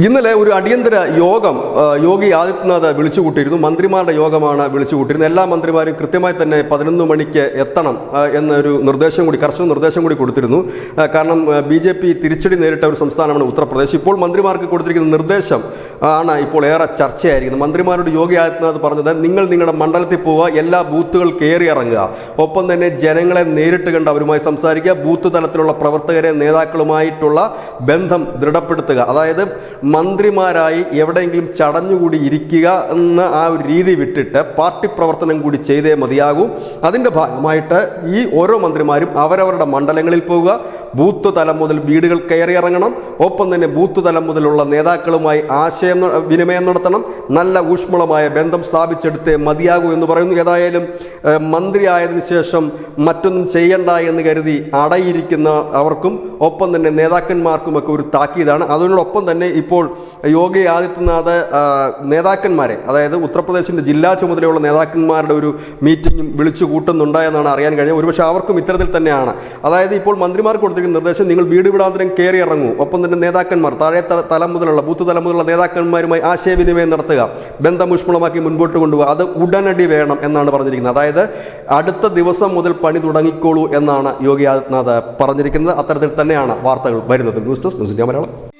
ഇന്നലെ ഒരു അടിയന്തര യോഗം യോഗി ആദിത്യനാഥ് വിളിച്ചുകൂട്ടിയിരുന്നു. മന്ത്രിമാരുടെ യോഗമാണ് വിളിച്ചുകൂട്ടിയിരുന്നത്. എല്ലാ മന്ത്രിമാരും കൃത്യമായി തന്നെ 11 മണിക്ക് എത്തണം എന്നൊരു നിർദ്ദേശം കൂടി, കർശന നിർദ്ദേശം കൂടി കൊടുത്തിരുന്നു. കാരണം BJP തിരിച്ചടി നേരിട്ട ഒരു സംസ്ഥാനമാണ് ഉത്തർപ്രദേശ്. ഇപ്പോൾ മന്ത്രിമാർക്ക് കൊടുത്തിരിക്കുന്ന നിർദ്ദേശം ആണ് ഇപ്പോൾ ഏറെ ചർച്ചയായിരിക്കുന്നത്. മന്ത്രിമാരോട് യോഗി ആദിത്യനാഥ് പറഞ്ഞത്, നിങ്ങൾ നിങ്ങളുടെ മണ്ഡലത്തിൽ പോവുക, എല്ലാ ബൂത്തുകൾ കയറി ഇറങ്ങുക, ഒപ്പം തന്നെ ജനങ്ങളെ നേരിട്ട് കണ്ട് അവരുമായി സംസാരിക്കുക, ബൂത്ത് തലത്തിലുള്ള പ്രവർത്തകരെ നേതാക്കളുമായിട്ടുള്ള ബന്ധം ദൃഢപ്പെടുത്തുക. അതായത് മന്ത്രിമാരായി എവിടെയെങ്കിലും ചടഞ്ഞുകൂടി ഇരിക്കുക എന്ന ആ ഒരു രീതി വിട്ടിട്ട് പാർട്ടി പ്രവർത്തനം കൂടി ചെയ്തേ മതിയാകൂ. അതിൻ്റെ ഭാഗമായിട്ട് ഈ ഓരോ മന്ത്രിമാരും അവരവരുടെ മണ്ഡലങ്ങളിൽ പോവുക, ബൂത്ത് തലം മുതൽ വീടുകൾ കയറി ഇറങ്ങണം, ഒപ്പം തന്നെ ബൂത്ത് തലം മുതലുള്ള നേതാക്കളുമായി വിനിമയം നടത്തണം, നല്ല ഊഷ്മളമായ ബന്ധം സ്ഥാപിച്ചെടുത്തേ മതിയാകൂ എന്ന് പറയുന്നു. ഏതായാലും മന്ത്രിയായതിനു ശേഷം മറ്റൊന്നും ചെയ്യണ്ട എന്ന് കരുതി അടയിരിക്കുന്ന അവർക്കും ഒപ്പം തന്നെ നേതാക്കന്മാർക്കുമൊക്കെ ഒരു താക്കീതാണ്. അതിനോടൊപ്പം തന്നെ ഇപ്പോൾ യോഗി ആദിത്യനാഥ് നേതാക്കന്മാരെ, അതായത് ഉത്തർപ്രദേശിൻ്റെ ജില്ലാ ചുമതലയുള്ള നേതാക്കന്മാരുടെ ഒരു മീറ്റിംഗും വിളിച്ചു കൂട്ടുന്നുണ്ട് എന്നാണ് അറിയാൻ കഴിഞ്ഞത്. ഒരുപക്ഷെ അവർക്കും ഇത്തരത്തിൽ തന്നെയാണ്. അതായത് ഇപ്പോൾ മന്ത്രിമാർക്ക് കൊടുത്തിരിക്കുന്ന നിർദ്ദേശം, നിങ്ങൾ വീട് വീടാന്തരം കയറി ഇറങ്ങൂ, ഒപ്പം തന്നെ നേതാക്കന്മാർ താഴെ തലം മുതലുള്ള ബൂത്ത് തലം മുതലുള്ള നേതാക്കന്മാരുമായി ആശയവിനിമയം നടത്തുക, ബന്ധം ഊഷ്മളമാക്കി മുൻപോട്ട് കൊണ്ടുപോകുക. അത് ഉടനടി വേണം എന്നാണ് പറഞ്ഞിരിക്കുന്നത്. അതായത് അടുത്ത ദിവസം മുതൽ പണി തുടങ്ങിക്കോളൂ എന്നാണ് യോഗി ആദിത്യനാഥ് പറഞ്ഞിരിക്കുന്നത്. അത്തരത്തിൽ തന്നെയാണ് വാർത്തകൾ വരുന്നത്. News desk news India Malayalam.